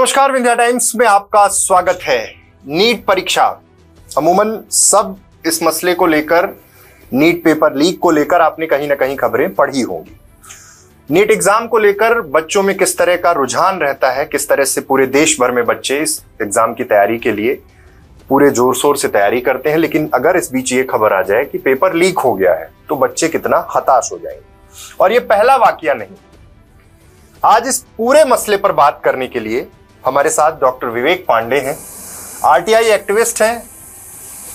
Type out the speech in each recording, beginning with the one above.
नमस्कार, विंध्या टाइम्स में आपका स्वागत है। नीट परीक्षा, अमूमन सब इस मसले को लेकर, नीट पेपर लीक को लेकर आपने कहीं ना कहीं खबरें पढ़ी होंगी। नीट एग्जाम को लेकर बच्चों में किस तरह का रुझान रहता है, किस तरह से पूरे देश भर में बच्चे इस एग्जाम की तैयारी के लिए पूरे जोर शोर से तैयारी करते हैं। लेकिन अगर इस बीच ये खबर आ जाए कि पेपर लीक हो गया है तो बच्चे कितना हताश हो जाएंगे। और ये पहला वाकया नहीं। आज इस पूरे मसले पर बात करने के लिए हमारे साथ डॉक्टर विवेक पांडे हैं, आरटीआई एक्टिविस्ट हैं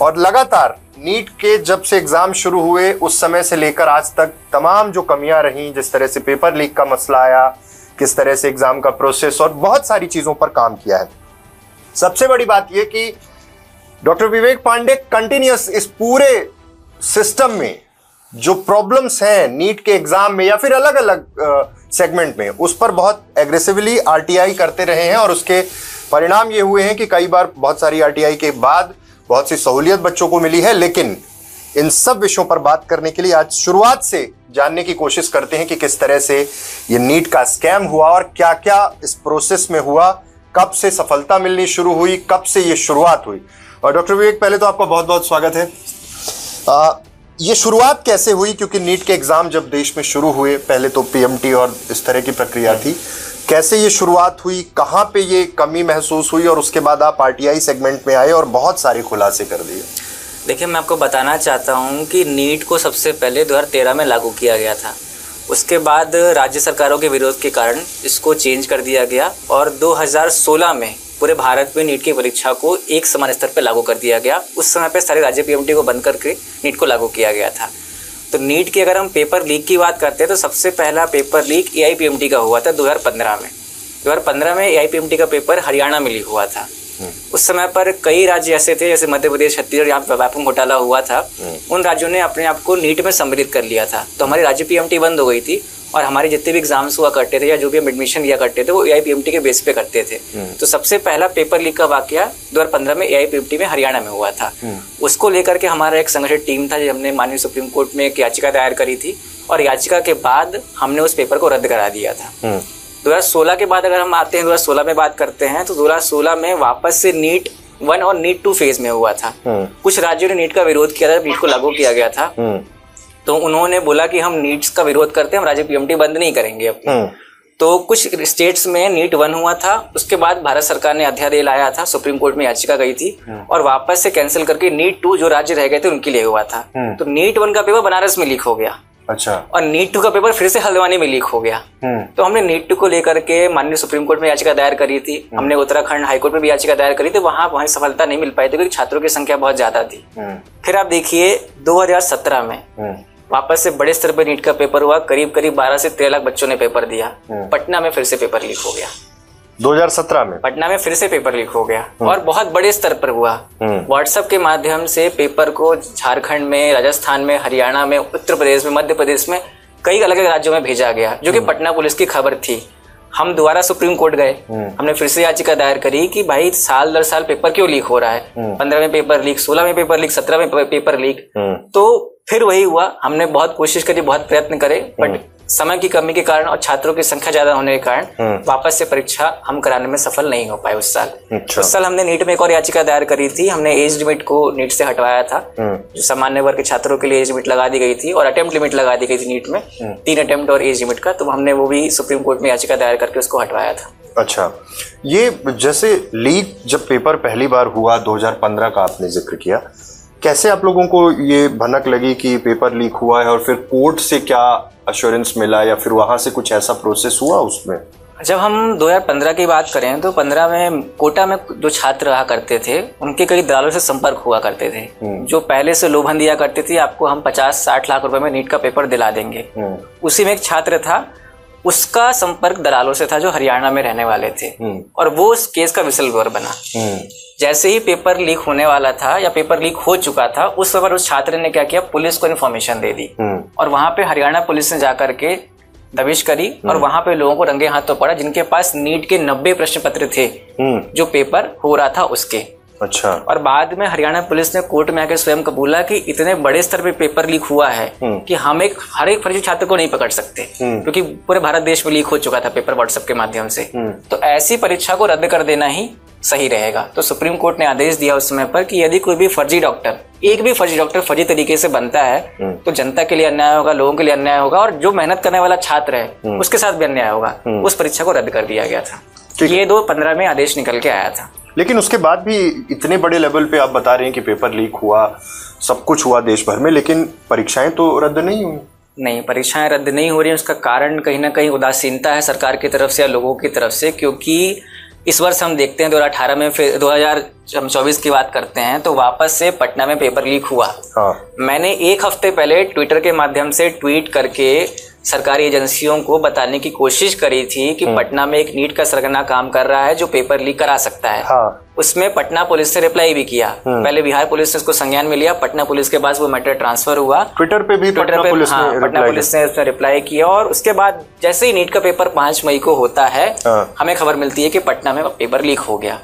और लगातार नीट के जब से एग्जाम शुरू हुए उस समय से लेकर आज तक तमाम जो कमियां रहीं, जिस तरह से पेपर लीक का मसला आया, किस तरह से एग्जाम का प्रोसेस और बहुत सारी चीजों पर काम किया है। सबसे बड़ी बात यह कि डॉक्टर विवेक पांडे कंटिन्यूअस इस पूरे सिस्टम में जो प्रॉब्लम्स हैं नीट के एग्जाम में या फिर अलग अलग सेगमेंट में, उस पर बहुत एग्रेसिवली आरटीआई करते रहे हैं और उसके परिणाम ये हुए हैं कि कई बार बहुत सारी आरटीआई के बाद बहुत सी सहूलियत बच्चों को मिली है। लेकिन इन सब विषयों पर बात करने के लिए आज शुरुआत से जानने की कोशिश करते हैं कि किस तरह से ये नीट का स्कैम हुआ और क्या क्या इस प्रोसेस में हुआ, कब से सफलता मिलनी शुरू हुई, कब से ये शुरुआत हुई। और डॉक्टर विवेक, पहले तो आपका बहुत बहुत स्वागत है। ये शुरुआत कैसे हुई, क्योंकि नीट के एग्जाम जब देश में शुरू हुए पहले तो पीएमटी और इस तरह की प्रक्रिया थी, कैसे ये शुरुआत हुई, कहाँ पे ये कमी महसूस हुई और उसके बाद आप आरटीआई सेगमेंट में आए और बहुत सारे खुलासे कर दिए। देखिए, मैं आपको बताना चाहता हूँ कि नीट को सबसे पहले 2013 में लागू किया गया था। उसके बाद राज्य सरकारों के विरोध के कारण इसको चेंज कर दिया गया और 2016 में पूरे भारत में नीट की परीक्षा को एक समान स्तर पर लागू कर दिया गया। उस समय पे सारे राज्य पीएमटी को बंद करके नीट को लागू किया गया था। तो नीट की अगर हम पेपर लीक की बात करते हैं तो सबसे पहला पेपर लीक एआईपीएमटी का हुआ था 2015 में। 2015 में एआईपीएमटी का पेपर हरियाणा में लीक हुआ था। उस समय पर कई राज्य ऐसे थे, जैसे मध्य प्रदेश, छत्तीसगढ़, यहाँ पर व्यापक घोटाला हुआ था। उन राज्यों ने अपने आप को नीट में सम्मिलित कर लिया था, तो हमारी राज्य पीएमटी बंद हो गई थी और हमारे जितने भी एग्जाम्स हुआ करते थे या जो भी हम एडमिशन लिया करते थे वो एआईपीएमटी के बेस पे करते थे। तो सबसे पहला पेपर लीक का वाकया 2015 में एआईपीएमटी में हरियाणा में हुआ था। उसको लेकर के हमारा एक संगठित टीम था, जो हमने माननीय सुप्रीम कोर्ट में एक याचिका दायर करी थी और याचिका के बाद हमने उस पेपर को रद्द करा दिया था। 2016 के बाद अगर हम आते हैं, 2016 में बात करते हैं, तो 2016 में वापस से नीट 1 और नीट 2 फेज में हुआ था। कुछ राज्यों ने नीट का विरोध किया था, नीट को लागू किया गया था, तो उन्होंने बोला कि हम नीट्स का विरोध करते हैं, हम राज्य पीएमटी बंद नहीं करेंगे अपनी। तो कुछ स्टेट्स में नीट 1 हुआ था, उसके बाद भारत सरकार ने अध्यादेश लाया था, सुप्रीम कोर्ट में याचिका गई थी और वापस से कैंसिल करके नीट 2 जो राज्य रह गए थे उनके लिए हुआ था। तो नीट 1 का पेपर बनारस में लीक हो गया। अच्छा। और नीट 2 का पेपर फिर से हल्द्वानी में लीक हो गया। तो हमने नीट 2 को लेकर के माननीय सुप्रीम कोर्ट में याचिका दायर करी थी। हमने उत्तराखंड हाईकोर्ट में भी याचिका दायर करी थी, वहां सफलता नहीं मिल पाई थी क्योंकि छात्रों की संख्या बहुत ज्यादा थी। फिर आप देखिए 2017 में वापस से बड़े स्तर पर नीट का पेपर हुआ, करीब 12 से 13 लाख बच्चों ने पेपर दिया। पटना में फिर से पेपर लीक हो गया। 2017 में पटना में फिर से पेपर लीक हो गया और बहुत बड़े स्तर पर हुआ। व्हाट्सएप के माध्यम से पेपर को झारखंड में, राजस्थान में, हरियाणा में, उत्तर प्रदेश में, मध्य प्रदेश में, कई अलग अलग राज्यों में भेजा गया, जो कि पटना पुलिस की खबर थी। हम दोबारा सुप्रीम कोर्ट गए, हमने फिर से याचिका दायर करी कि भाई साल दर साल पेपर क्यों लीक हो रहा है। 15 में पेपर लीक, 16 में पेपर लीक, 17 में पेपर लीक। तो फिर वही हुआ, हमने बहुत कोशिश करी, बहुत प्रयत्न करे, बट समय की कमी के कारण और छात्रों की संख्या ज्यादा होने के कारण वापस से परीक्षा हम कराने में सफल नहीं हो पाए उस साल। उस साल हमने नीट में एक और याचिका दायर करी थी। हमने एज लिमिट को नीट से हटवाया था, जो सामान्य वर्ग के छात्रों के लिए एज लिमिट लगा दी गई थी और अटेम्प्ट लिमिट लगा दी गई थी नीट में, 3 अटेम्प्ट और एज लिमिट का। तो हमने वो भी सुप्रीम कोर्ट में याचिका दायर करके उसको हटवाया था। अच्छा, ये जैसे लीक जब पेपर पहली बार हुआ 2015 का आपने जिक्र किया, कैसे आप लोगों को ये भनक लगी कि पेपर लीक हुआ है और फिर कोर्ट से क्या अश्योरेंस मिला या फिर वहां से कुछ ऐसा प्रोसेस हुआ उसमें? जब हम 2015 की बात करें तो 15 में कोटा में जो छात्र रहा करते थे उनके कई दलालों से संपर्क हुआ करते थे, जो पहले से लोभन दिया करते थे, आपको हम 50-60 लाख रुपए में नीट का पेपर दिला देंगे। उसी में एक छात्र था, उसका संपर्क दलालों से था जो हरियाणा में रहने वाले थे और वो उस केस का विसल ब्लोअर बना। जैसे ही पेपर लीक होने वाला था या पेपर लीक हो चुका था, उस समय उस छात्र ने क्या किया, पुलिस को इन्फॉर्मेशन दे दी और वहां पे हरियाणा पुलिस ने जाकर के दबिश करी और वहां पे लोगों को रंगे हाथों पड़ा जिनके पास नीट के 90 प्रश्न पत्र थे जो पेपर हो रहा था उसके। अच्छा। और बाद में हरियाणा पुलिस ने कोर्ट में आकर स्वयं कबूला कि इतने बड़े स्तर पे पेपर लीक हुआ है कि हम हर एक फर्जी छात्र को नहीं पकड़ सकते, क्योंकि पूरे भारत देश में लीक हो चुका था पेपर व्हाट्सएप के माध्यम से। तो ऐसी परीक्षा को रद्द कर देना ही सही रहेगा। तो सुप्रीम कोर्ट ने आदेश दिया उस समय पर कि यदि कोई भी फर्जी डॉक्टर, एक भी फर्जी डॉक्टर फर्जी तरीके से बनता है तो जनता के लिए अन्याय होगा, लोगों के लिए अन्याय होगा, और जो मेहनत करने वाला छात्र है उसके साथ भी अन्याय होगा। उस परीक्षा को रद्द कर दिया गया था। ये 2015 में आदेश निकल के आया था। लेकिन उसके बाद भी इतने बड़े लेवल पे आप बता रहे हैं कि पेपर लीक हुआ, सब कुछ हुआ देश भर में, लेकिन परीक्षाएं तो रद्द नहीं हुई। नहीं, परीक्षाएं रद्द नहीं हो रही हैं। उसका कारण कहीं ना कहीं उदासीनता है सरकार की तरफ से या लोगों की तरफ से, क्योंकि इस वर्ष हम देखते हैं 2018 में, फिर 2024 की बात करते हैं तो वापस से पटना में पेपर लीक हुआ। मैंने एक हफ्ते पहले ट्विटर के माध्यम से ट्वीट करके सरकारी एजेंसियों को बताने की कोशिश करी थी कि पटना में एक नीट का सरगना काम कर रहा है जो पेपर लीक करा सकता है। उसमें पटना पुलिस से रिप्लाई भी किया। पहले बिहार पुलिस ने इसको संज्ञान में लिया, पटना पुलिस के पास वो मैटर ट्रांसफर हुआ। ट्विटर पे भी पटना पुलिस ने उसमें रिप्लाई किया। और उसके बाद जैसे ही नीट का पेपर 5 मई को होता है, हमें खबर मिलती है कि पटना में पेपर लीक हो गया।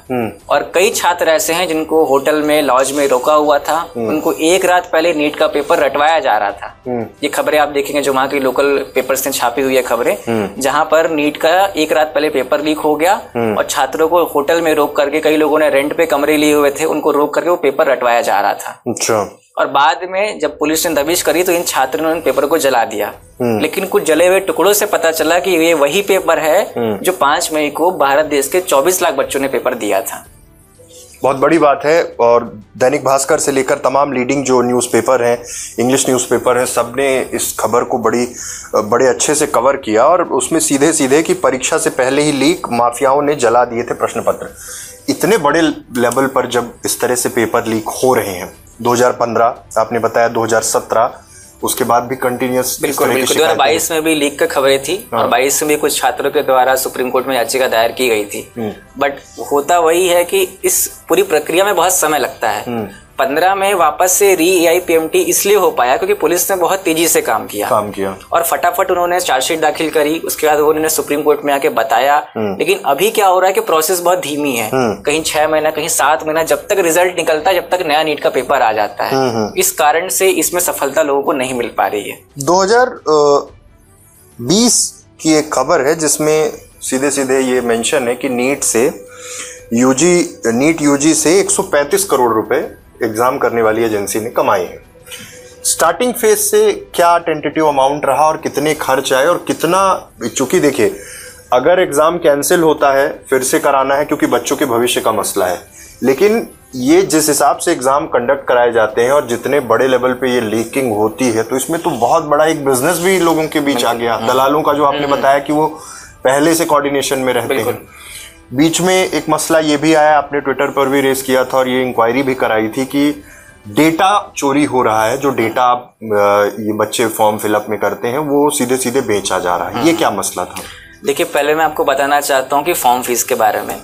और कई छात्र ऐसे हैं जिनको होटल में, लॉज में रोका हुआ था, उनको एक रात पहले नीट का पेपर रटवाया जा रहा था। ये खबरें आप देखेंगे जो वहाँ की लोकल पेपर्स ने छापी हुई है खबरें, जहाँ पर नीट का एक रात पहले पेपर लीक हो गया और छात्रों को होटल में रोक करके, कई लोगों ने रेंट पे कमरे लिए हुए थे, उनको रोक करके वो पेपर रटवाया जा रहा था। अच्छा। और बाद में जब पुलिस ने दबिश करी तो इन छात्रों ने पेपर को जला दिया। लेकिन कुछ जले हुए टुकड़ों से पता चला कि ये वही पेपर है जो 5 मई को भारत देश के 24 लाख बच्चों ने पेपर दिया था। बहुत बड़ी बात है। और दैनिक भास्कर से लेकर तमाम लीडिंग जो न्यूज़पेपर हैं, इंग्लिश न्यूज़पेपर हैं, सब ने इस खबर को बड़े अच्छे से कवर किया। और उसमें सीधे सीधे कि परीक्षा से पहले ही लीक, माफियाओं ने जला दिए थे प्रश्न पत्र। इतने बड़े लेवल पर जब इस तरह से पेपर लीक हो रहे हैं, 2015 आपने बताया, 2017, उसके बाद भी कंटिन्यूस। बिल्कुल 2022 में भी लीक का खबरें थी। और 22 में भी कुछ छात्रों के द्वारा सुप्रीम कोर्ट में याचिका दायर की गई थी। बट होता वही है कि इस पूरी प्रक्रिया में बहुत समय लगता है। 15 में वापस से री-AIPMT इसलिए हो पाया क्योंकि पुलिस ने बहुत तेजी से काम किया और फटाफट उन्होंने चार्जशीट दाखिल करी। उसके बाद उन्होंने सुप्रीम कोर्ट में आके बताया। लेकिन अभी क्या हो रहा है कि प्रोसेस बहुत धीमी है। कहीं 6 महीना, कहीं 7 महीना, जब तक रिजल्ट निकलता है, जब तक नया नीट का पेपर आ जाता है। इस कारण से इसमें सफलता लोगों को नहीं मिल पा रही है। 2020 की एक खबर है जिसमें सीधे सीधे ये मेंशन है कि नीट यूजी से 135 करोड़ रुपए एग्जाम करने वाली एजेंसी ने कमाए हैं। स्टार्टिंग फेज से क्या टेंटेटिव अमाउंट रहा और कितने खर्च आए और कितना, चूंकि देखिए अगर एग्जाम कैंसिल होता है फिर से कराना है क्योंकि बच्चों के भविष्य का मसला है, लेकिन ये जिस हिसाब से एग्जाम कंडक्ट कराए जाते हैं और जितने बड़े लेवल पे ये लीकिंग होती है, तो इसमें तो बहुत बड़ा एक बिजनेस भी लोगों के बीच आ गया। दलालों का जो आपने बताया कि वो पहले से कोऑर्डिनेशन में रहते हैं। बीच में एक मसला ये भी आया, आपने ट्विटर पर भी रेस किया था और ये इंक्वायरी भी कराई थी कि डेटा चोरी हो रहा है। जो डेटा आप ये बच्चे फॉर्म फिलअप में करते हैं वो सीधे सीधे बेचा जा रहा है। ये क्या मसला था? देखिए, पहले मैं आपको बताना चाहता हूँ कि फॉर्म फीस के बारे में।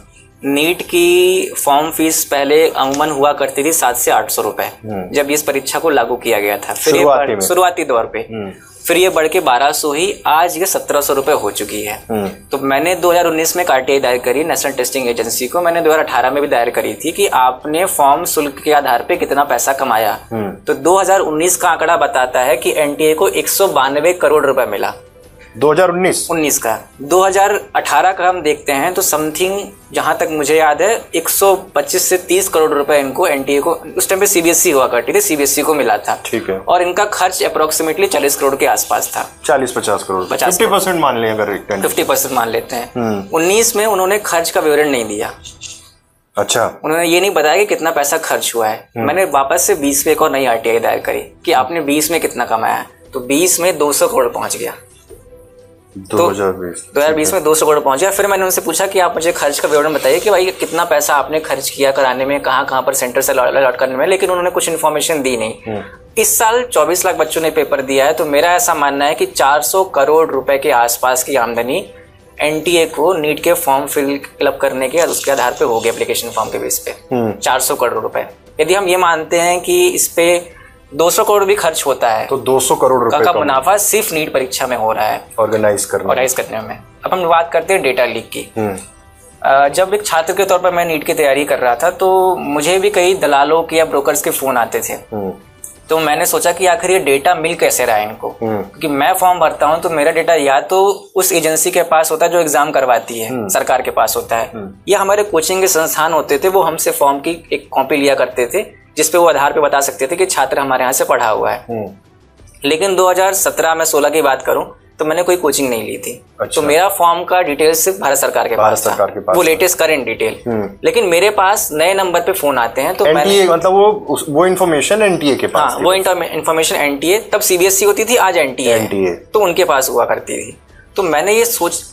नीट की फॉर्म फीस पहले अमूमन हुआ करती थी 700 से 800 रुपए, जब इस परीक्षा को लागू किया गया था। फिर शुरुआती दौर पे फिर ये बढ़ के 1200 ही, आज ये 1700 रुपए हो चुकी है। तो मैंने 2019 में RTI दायर करी नेशनल टेस्टिंग एजेंसी को। मैंने 2018 में भी दायर करी थी कि आपने फॉर्म शुल्क के आधार पे कितना पैसा कमाया। तो 2019 का आंकड़ा बताता है कि NTA को 192 करोड़ रुपए मिला। 2019 का 2018 का हम देखते हैं तो समथिंग, जहां तक मुझे याद है, 125 से 30 करोड़ रुपए इनको NTA को, उस टाइम पे CBSE हुआ करती थी, CBSE को मिला था। ठीक है। और इनका खर्च अप्रोक्सीमेटली 40 करोड़ के आसपास था। 40-50 करोड़, 50% मान लें, अगर 50% मान लेते हैं। 19 में उन्होंने खर्च का विवरण नहीं दिया। अच्छा। उन्होंने ये नहीं बताया कि कितना पैसा खर्च हुआ है। मैंने वापस से 20 में एक और नई RTI दायर करी कि आपने 20 में कितना कमाया, तो 20 में 200 करोड़ पहुंच गया। 2020 में 200 करोड़ पहुंच गया। फिर मैंने उनसे पूछा कि आप मुझे खर्च का विवरण बताइए कि भाई कितना पैसा आपने खर्च किया कराने में, कहाँ पर सेंटर से अलॉट करने में, लेकिन उन्होंने कुछ इन्फॉर्मेशन दी नहीं। इस साल 24 लाख बच्चों ने पेपर दिया है, तो मेरा ऐसा मानना है कि 400 करोड़ रुपए के आसपास की आमदनी NTA को नीट के फॉर्म फिलअप करने के उसके आधार पे हो गया, एप्लीकेशन फॉर्म के बेस पे 400 करोड़ रुपए। यदि हम ये मानते हैं कि इस पे 200 करोड़ भी खर्च होता है, तो 200 करोड़ रुपए का मुनाफा सिर्फ नीट परीक्षा में हो रहा है, ऑर्गेनाइज करने में। अब हम बात करते हैं डेटा लीक की। जब एक छात्र के तौर पर मैं नीट की तैयारी कर रहा था तो मुझे भी कई दलालों के या ब्रोकर्स के फोन आते थे। तो मैंने सोचा कि आखिर ये डेटा मिल कैसे रहा है इनको, क्योंकि मैं फॉर्म भरता हूं तो मेरा डेटा या तो उस एजेंसी के पास होता है जो एग्जाम करवाती है, सरकार के पास होता है, या हमारे कोचिंग के संस्थान होते थे, वो हमसे फॉर्म की एक कॉपी लिया करते थे जिसपे वो आधार पे बता सकते थे कि छात्र हमारे यहाँ से पढ़ा हुआ है। लेकिन 2017 में 16 की बात करूं तो मैंने कोई कोचिंग नहीं ली थी। अच्छा। तो मेरा फॉर्म का डिटेल सिर्फ भारत सरकार के पास था, वो लेटेस्ट करंट डिटेल। लेकिन मेरे पास नए नंबर पे फोन आते हैं तो मैंने मतलब वो इन्फॉर्मेशन एनटीए के पास। हाँ, वो इन्फॉर्मेशन एनटीए, तब सीबीएसई होती थी, आज एनटीए, तो उनके पास हुआ करती थी। तो मैंने ये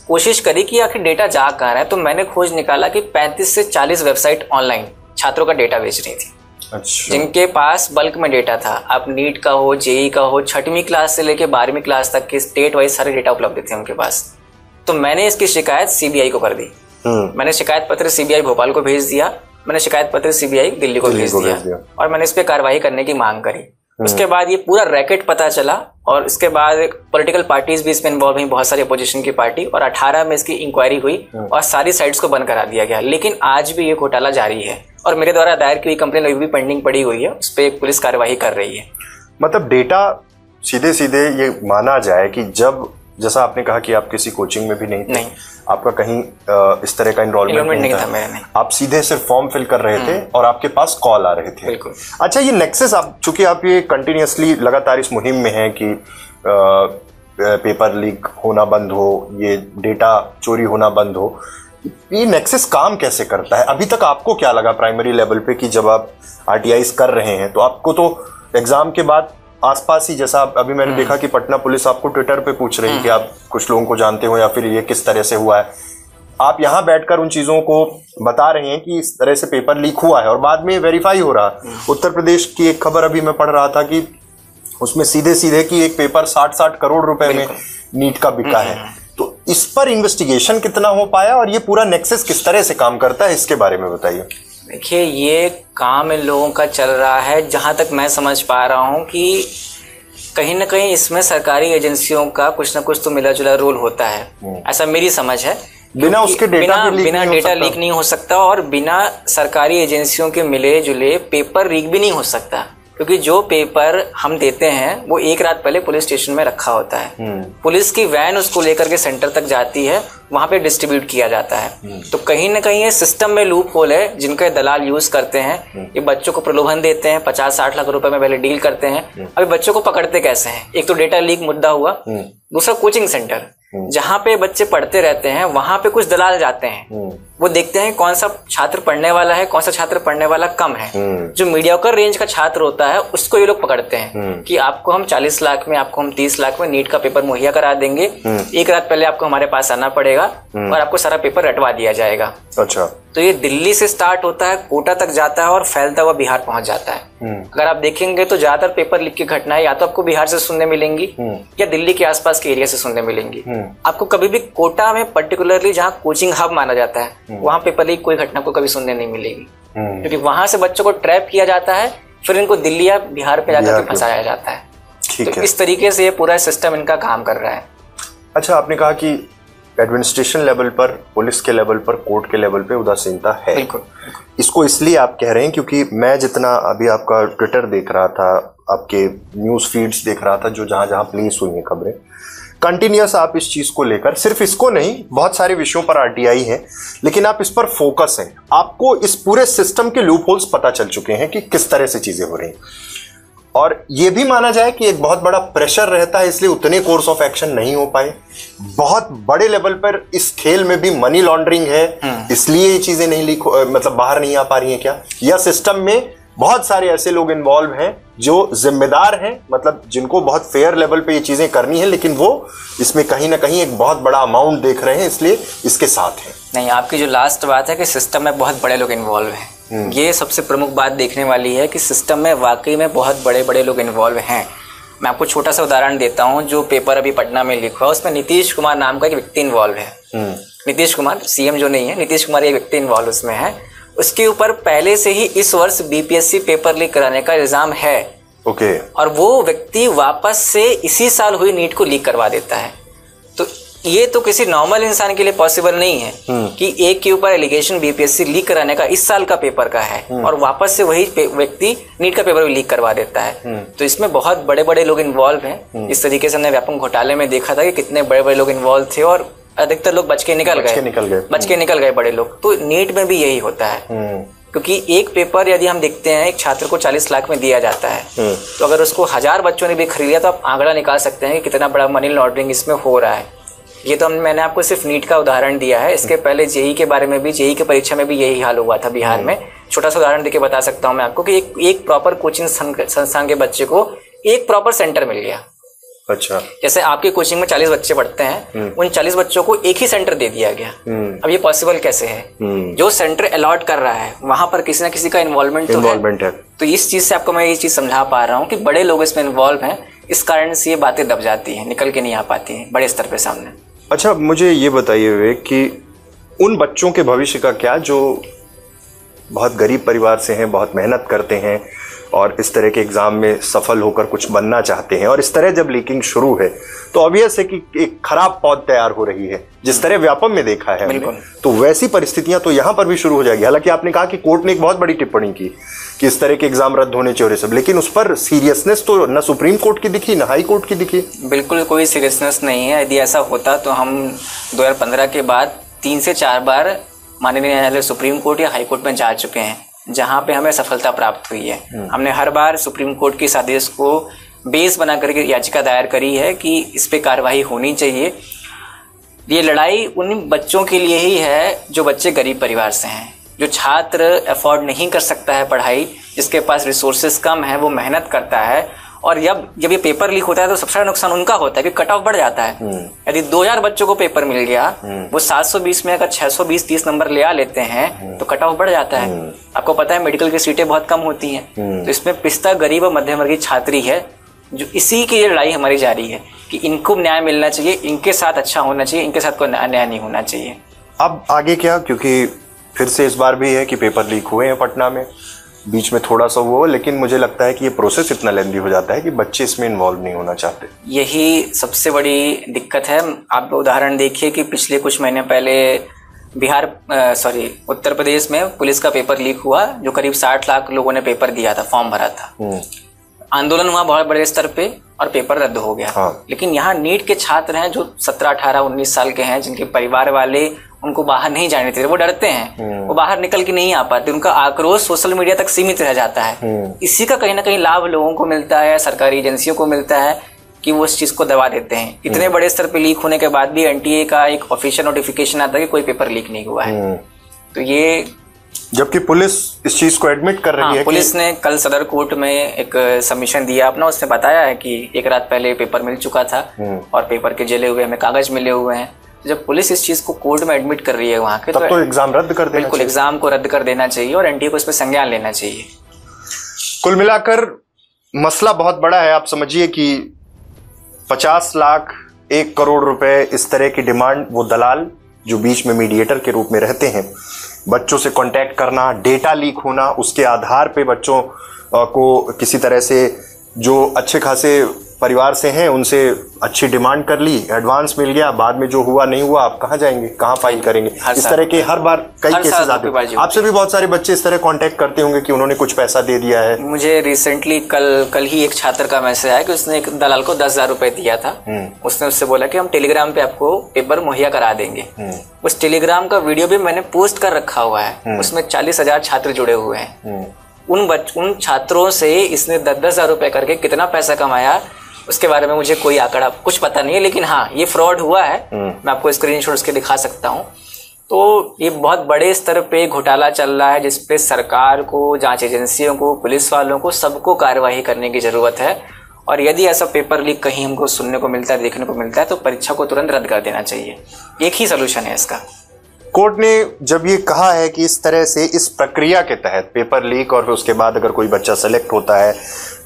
कोशिश करी कि आखिर डेटा जा कहाँ है। तो मैंने खोज निकाला कि 35 से 40 वेबसाइट ऑनलाइन छात्रों का डेटा बेच रही थी। अच्छा। जिनके पास बल्क में डेटा था। अब नीट का हो, जेई का हो, 6वीं क्लास से लेके 12वीं क्लास तक के स्टेट वाइज सारे डेटा उपलब्ध थे उनके पास। तो मैंने इसकी शिकायत सीबीआई को कर दी। मैंने शिकायत पत्र सीबीआई भोपाल को भेज दिया, मैंने शिकायत पत्र सीबीआई दिल्ली को भेज दिया और मैंने इस पे कार्रवाई करने की मांग करी। उसके बाद ये पूरा रैकेट पता चला और इसके बाद पॉलिटिकल पार्टीज भी इसमें इन्वॉल्व हुई, बहुत सारी अपोजिशन की पार्टी, और 18 में इसकी इंक्वायरी हुई और सारी साइट्स को बंद करा दिया गया। लेकिन आज भी ये घोटाला जारी है और मेरे द्वारा दायर की हुई कंप्लेन अभी भी पेंडिंग पड़ी हुई है, उस पर पुलिस कार्यवाही कर रही है। मतलब डेटा सीधे सीधे ये माना जाए कि जब, जैसा आपने कहा कि आप किसी कोचिंग में भी नहीं, आपका कहीं इस तरह का इन्वॉल्वमेंट नहीं था, नहीं। आप सीधे सिर्फ फॉर्म फिल कर रहे थे और आपके पास कॉल आ रहे थे। बिल्कुल। अच्छा, ये नेक्सस, आप चूंकि आप ये कंटिन्यूअसली लगातार इस मुहिम में हैं कि पेपर लीक होना बंद हो, ये डेटा चोरी होना बंद हो, ये नेक्सस काम कैसे करता है? अभी तक आपको क्या लगा प्राइमरी लेवल पे कि जब आप आरटीआईज कर रहे हैं तो आपको तो एग्जाम के बाद आसपास ही, जैसा अभी मैंने देखा कि पटना पुलिस आपको ट्विटर पे पूछ रही कि आप कुछ लोगों को जानते हो या फिर ये किस तरह से हुआ है, आप यहाँ बैठकर उन चीजों को बता रहे हैं कि इस तरह से पेपर लीक हुआ है और बाद में वेरीफाई हो रहा। उत्तर प्रदेश की एक खबर अभी मैं पढ़ रहा था कि उसमें सीधे सीधे कि एक पेपर 60 करोड़ रुपए में नीट का बिका है। तो इस पर इन्वेस्टिगेशन कितना हो पाया और ये पूरा नेक्सस किस तरह से काम करता है, इसके बारे में बताइए। देखिए, ये काम इन लोगों का चल रहा है, जहां तक मैं समझ पा रहा हूं कि कहीं ना कहीं इसमें सरकारी एजेंसियों का कुछ ना कुछ तो मिला जुला रोल होता है, ऐसा मेरी समझ है। बिना उसके बिना डेटा लीक नहीं हो सकता और बिना सरकारी एजेंसियों के मिले जुले पेपर लीक भी नहीं हो सकता, क्योंकि जो पेपर हम देते हैं वो एक रात पहले पुलिस स्टेशन में रखा होता है। पुलिस की वैन उसको लेकर के सेंटर तक जाती है, वहां पे डिस्ट्रीब्यूट किया जाता है। तो कहीं ना कहीं ये सिस्टम में लूप होल है जिनके दलाल यूज करते हैं। ये बच्चों को प्रलोभन देते हैं, 50-60 लाख रुपए में पहले डील करते हैं। अभी बच्चों को पकड़ते कैसे हैं? एक तो डेटा लीक मुद्दा हुआ, दूसरा कोचिंग सेंटर जहां पे बच्चे पढ़ते रहते हैं वहां पे कुछ दलाल जाते हैं, वो देखते हैं कौन सा छात्र पढ़ने वाला है, कौन सा छात्र पढ़ने वाला कम है। जो मीडियोकर रेंज का छात्र होता है उसको ये लोग पकड़ते हैं कि आपको हम 40 लाख में, आपको हम 30 लाख में नीट का पेपर मुहैया करा देंगे, एक रात पहले आपको हमारे पास आना पड़ेगा और आपको सारा पेपर रटवा दिया जाएगा। अच्छा। तो ये दिल्ली से स्टार्ट होता है, कोटा तक जाता है और फैलता हुआ बिहार पहुंच जाता है। अगर आप देखेंगे तो ज्यादातर पेपर लीक की घटनाएं या तो आपको बिहार से सुनने मिलेंगी या दिल्ली के आसपास के एरिया से सुनने मिलेंगी। आपको कभी भी कोटा में पर्टिकुलरली जहां कोचिंग हब माना जाता है वहां पेपर लीक कोई घटना को कभी सुनने नहीं मिलेगी, क्योंकि वहां से बच्चों को ट्रैप किया जाता है, फिर इनको दिल्ली या बिहार पे जाकर के फंसाया जाता है। तो इस तरीके से ये पूरा सिस्टम इनका काम कर रहा है। अच्छा, आपने कहा कि एडमिनिस्ट्रेशन लेवल पर, पुलिस के लेवल पर, कोर्ट के लेवल पे उदासीनता है। बिल्कुल। इसको इसलिए आप कह रहे हैं क्योंकि मैं जितना अभी आपका ट्विटर देख रहा था, आपके न्यूज फीड्स देख रहा था, जो जहां जहां प्लेस हुई हैं खबरें, कंटिन्यूअस आप इस चीज को लेकर, सिर्फ इसको नहीं, बहुत सारे विषयों पर आरटीआई है, लेकिन आप इस पर फोकस हैं। आपको इस पूरे सिस्टम के लूप होल्स पता चल चुके हैं कि किस तरह से चीजें हो रही हैं, और ये भी माना जाए कि एक बहुत बड़ा प्रेशर रहता है, इसलिए उतने कोर्स ऑफ एक्शन नहीं हो पाए। बहुत बड़े लेवल पर इस खेल में भी मनी लॉन्ड्रिंग है, इसलिए ये चीजें नहीं लीक, मतलब बाहर नहीं आ पा रही हैं क्या? या सिस्टम में बहुत सारे ऐसे लोग इन्वॉल्व हैं जो जिम्मेदार हैं, मतलब जिनको बहुत फेयर लेवल पे ये चीजें करनी है, लेकिन वो इसमें कहीं ना कहीं एक बहुत बड़ा अमाउंट देख रहे हैं, इसलिए इसके साथ हैं। नहीं, आपकी जो लास्ट बात है कि सिस्टम में बहुत बड़े लोग इन्वॉल्व हैं, ये सबसे प्रमुख बात देखने वाली है कि सिस्टम में वाकई में बहुत बड़े बड़े लोग इन्वॉल्व हैं। मैं आपको छोटा सा उदाहरण देता हूं, जो पेपर अभी पटना में लीक हुआ उसमें नीतीश कुमार नाम का एक व्यक्ति इन्वॉल्व है। नीतीश कुमार सीएम जो नहीं है, नीतीश कुमार एक व्यक्ति इन्वॉल्व उसमें है। उसके ऊपर पहले से ही इस वर्ष बीपीएससी पेपर लीक कराने का इल्जाम है। और वो व्यक्ति वापस से इसी साल हुई नीट को लीक करवा देता है। तो ये तो किसी नॉर्मल इंसान के लिए पॉसिबल नहीं है कि एक के ऊपर एलिगेशन बीपीएससी लीक कराने का इस साल का पेपर का है और वापस से वही व्यक्ति नीट का पेपर भी लीक करवा देता है। तो इसमें बहुत बड़े बड़े लोग इन्वॉल्व हैं। इस तरीके से हमने व्यापम घोटाले में देखा था कि कितने बड़े बड़े लोग इन्वॉल्व थे और अधिकतर लोग बच के निकल गए बड़े लोग। तो नीट में भी यही होता है, क्योंकि एक पेपर यदि हम देखते हैं एक छात्र को 40 लाख में दिया जाता है, तो अगर उसको 1000 बच्चों ने भी खरीदा तो आप आंकड़ा निकाल सकते हैं कि कितना बड़ा मनी लॉन्ड्रिंग इसमें हो रहा है। ये तो मैंने आपको सिर्फ नीट का उदाहरण दिया है। इसके पहले जेई के बारे में भी, जेई की परीक्षा में भी यही हाल हुआ था बिहार में। छोटा सा उदाहरण देके बता सकता हूँ मैं आपको कि एक प्रॉपर कोचिंग संस्थान के बच्चे को एक प्रॉपर सेंटर मिल गया। अच्छा, जैसे आपके कोचिंग में 40 बच्चे पढ़ते हैं, उन 40 बच्चों को एक ही सेंटर दे दिया गया। अब ये पॉसिबल कैसे है? जो सेंटर अलॉट कर रहा है वहां पर किसी ना किसी का इन्वॉल्वमेंट है। तो इस चीज से आपको मैं ये चीज समझा पा रहा हूँ कि बड़े लोग इसमें इन्वॉल्व हैं, इस कारण से ये बातें दब जाती हैं, निकल के नहीं आ पाती हैं बड़े स्तर पे सामने। अच्छा, मुझे ये बताइए विवेक कि उन बच्चों के भविष्य का क्या जो बहुत गरीब परिवार से हैं, बहुत मेहनत करते हैं और इस तरह के एग्जाम में सफल होकर कुछ बनना चाहते हैं, और इस तरह जब लीकिंग शुरू है तो ऑब्वियस है कि एक खराब पौध तैयार हो रही है, जिस तरह व्यापम में देखा है हमने, तो वैसी परिस्थितियां तो यहां पर भी शुरू हो जाएगी। हालांकि आपने कहा कि कोर्ट ने एक बहुत बड़ी टिप्पणी की कि इस तरह के एग्जाम रद्द होने चाहिए सब, लेकिन उस पर सीरियसनेस तो न सुप्रीम कोर्ट की दिखी न हाई कोर्ट की दिखी। बिल्कुल कोई सीरियसनेस नहीं है। यदि ऐसा होता तो हम 2015 के बाद 3 से 4 बार माननीय न्यायालय सुप्रीम कोर्ट या हाई कोर्ट में जा चुके हैं, जहां पे हमें सफलता प्राप्त हुई है। हमने हर बार सुप्रीम कोर्ट के इस आदेश को बेस बना करके याचिका दायर करी है कि इस पे कार्रवाई होनी चाहिए। ये लड़ाई उन बच्चों के लिए ही है जो बच्चे गरीब परिवार से हैं, जो छात्र अफोर्ड नहीं कर सकता है पढ़ाई, जिसके पास रिसोर्सेज कम है, वो मेहनत करता है, और जब ये पेपर लीक होता है तो सबसे बड़ा नुकसान उनका होता है कि कट ऑफ बढ़ जाता है। यदि 2000 बच्चों को पेपर मिल गया, वो 720 में अगर 620-30 नंबर ले आ लेते हैं तो कट ऑफ बढ़ जाता है। आपको पता है मेडिकल की सीटें बहुत कम होती हैं, तो इसमें पिस्ता गरीब और मध्यम वर्गीय छात्री है, जो इसी की ये लड़ाई हमारी जारी है कि इनको न्याय मिलना चाहिए, इनके साथ अच्छा होना चाहिए, इनके साथ कोई अन्याय नहीं होना चाहिए। अब आगे क्या, क्योंकि फिर से इस बार भी है कि पेपर लीक हुए हैं पटना में, बीच में थोड़ा सा वो, लेकिन मुझे लगता है कि ये प्रोसेस इतना लेंदी हो जाता है कि बच्चे इसमें इन्वॉल्व नहीं होना चाहते। यही सबसे बड़ी दिक्कत है। आप उदाहरण देखिए कि पिछले कुछ महीने पहले उत्तर प्रदेश में पुलिस का पेपर लीक हुआ, जो करीब 60 लाख लोगों ने पेपर दिया था, फॉर्म भरा था। आंदोलन हुआ बहुत बड़े स्तर पे और पेपर रद्द हो गया। लेकिन यहाँ नीट के छात्र हैं जो 17, 18, 19 साल के हैं, जिनके परिवार वाले उनको बाहर नहीं जाने देते, वो डरते हैं, वो बाहर निकल के नहीं आ पाते, उनका आक्रोश सोशल मीडिया तक सीमित रह जाता है। इसी का कहीं ना कहीं लाभ लोगों को मिलता है, सरकारी एजेंसियों को मिलता है कि वो उस चीज को दबा देते हैं। इतने बड़े स्तर पे लीक होने के बाद भी एनटीए का एक ऑफिशियल नोटिफिकेशन आता है कि कोई पेपर लीक नहीं हुआ है। तो ये, जबकि पुलिस इस चीज को एडमिट कर रही है। पुलिस ने कल सदर कोर्ट में एक सबमिशन दिया अपना, उसने बताया है कि एक रात पहले पेपर मिल चुका था और पेपर के जले हुए हमें कागज मिले हुए हैं। जब पुलिस इस चीज को कोर्ट में एडमिट कर रही है वहां के, तो एग्जाम रद्द कर देना, बिल्कुल एग्जाम को रद्द कर देना चाहिए और एनटीए को इसमें संज्ञान लेना चाहिए। कुल मिलाकर मसला बहुत बड़ा है। आप समझिए कि 50 लाख, 1 करोड़ रुपए, इस तरह की डिमांड, वो दलाल जो बीच में मीडिएटर के रूप में रहते हैं, बच्चों से कांटेक्ट करना, डेटा लीक होना, उसके आधार पे बच्चों को किसी तरह से जो अच्छे खासे परिवार से हैं उनसे अच्छी डिमांड कर ली, एडवांस मिल गया, बाद में जो हुआ नहीं हुआ, आप कहाँ जाएंगे, कहाँ फाइल करेंगे। इस तरह के हर बार कई केसेस आते हैं। आपसे भी बहुत सारे बच्चे इस तरह कांटेक्ट करते होंगे कि उन्होंने कुछ पैसा दे दिया है। मुझे रिसेंटली कल ही एक छात्र का मैसेज आया कि उसने एक दलाल को 10,000 रुपए दिया था। उसने उससे बोला कि हम टेलीग्राम पे आपको पेपर मुहैया करा देंगे। उस टेलीग्राम का वीडियो भी मैंने पोस्ट कर रखा हुआ है, उसमें 40,000 छात्र जुड़े हुए हैं। उन छात्रों से इसने 10,000 रुपए करके कितना पैसा कमाया उसके बारे में मुझे कोई आंकड़ा कुछ पता नहीं है, लेकिन हाँ ये फ्रॉड हुआ है। मैं आपको स्क्रीनशॉट उसके दिखा सकता हूँ। तो ये बहुत बड़े स्तर पे घोटाला चल रहा है, जिसपे सरकार को, जांच एजेंसियों को, पुलिस वालों को, सबको कार्रवाई करने की जरूरत है। और यदि ऐसा पेपर लीक कहीं हमको सुनने को मिलता है, देखने को मिलता है, तो परीक्षा को तुरंत रद्द कर देना चाहिए। एक ही सोल्यूशन है इसका। कोर्ट ने जब ये कहा है कि इस तरह से इस प्रक्रिया के तहत पेपर लीक और फिर उसके बाद अगर कोई बच्चा सेलेक्ट होता है,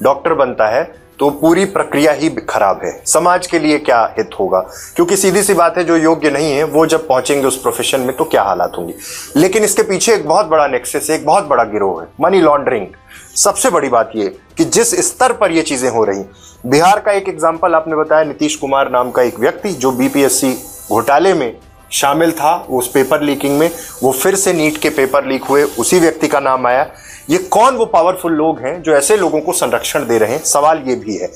डॉक्टर बनता है, तो पूरी प्रक्रिया ही खराब है, समाज के लिए क्या हित होगा? क्योंकि सीधी सी बात है, जो योग्य नहीं है वो जब पहुंचेंगे उस प्रोफेशन में तो क्या हालात होंगी। लेकिन इसके पीछे एक बहुत बड़ा नेक्सस है, एक बहुत बड़ा गिरोह है, मनी लॉन्ड्रिंग। सबसे बड़ी बात यह कि जिस स्तर पर यह चीजें हो रही, बिहार का एक एग्जाम्पल आपने बताया, नीतीश कुमार नाम का एक व्यक्ति जो बीपीएससी घोटाले में शामिल था, उस पेपर लीकिंग में, वो फिर से नीट के पेपर लीक हुए, उसी व्यक्ति का नाम आया। ये कौन वो पावरफुल लोग हैं जो ऐसे लोगों को संरक्षण दे रहे हैं? सवाल ये भी है।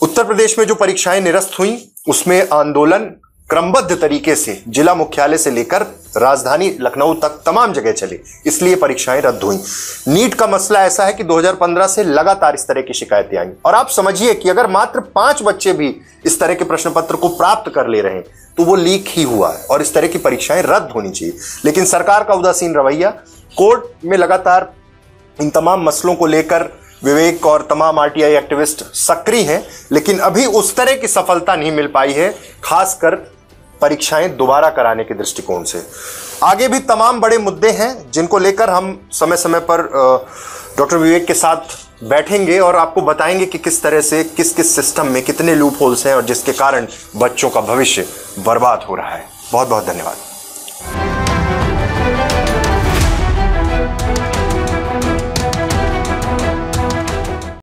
उत्तर प्रदेश में जो परीक्षाएं निरस्त हुई उसमें आंदोलन क्रमबद्ध तरीके से जिला मुख्यालय से लेकर राजधानी लखनऊ तक तमाम जगह चले, इसलिए परीक्षाएं रद्द हुई। नीट का मसला ऐसा है कि 2015 से लगातार इस तरह की शिकायतें आई, और आप समझिए कि अगर मात्र 5 बच्चे भी इस तरह के प्रश्न पत्र को प्राप्त कर ले रहे हैं तो वो लीक ही हुआ है और इस तरह की परीक्षाएं रद्द होनी चाहिए। लेकिन सरकार का उदासीन रवैया, कोर्ट में लगातार इन तमाम मसलों को लेकर विवेक और तमाम आरटीआई एक्टिविस्ट सक्रिय हैं, लेकिन अभी उस तरह की सफलता नहीं मिल पाई है, खासकर परीक्षाएं दोबारा कराने के दृष्टिकोण से। आगे भी तमाम बड़े मुद्दे हैं जिनको लेकर हम समय समय पर डॉक्टर विवेक के साथ बैठेंगे और आपको बताएंगे कि किस तरह से किस किस सिस्टम में कितने लूप होल्स हैं और जिसके कारण बच्चों का भविष्य बर्बाद हो रहा है। बहुत बहुत धन्यवाद।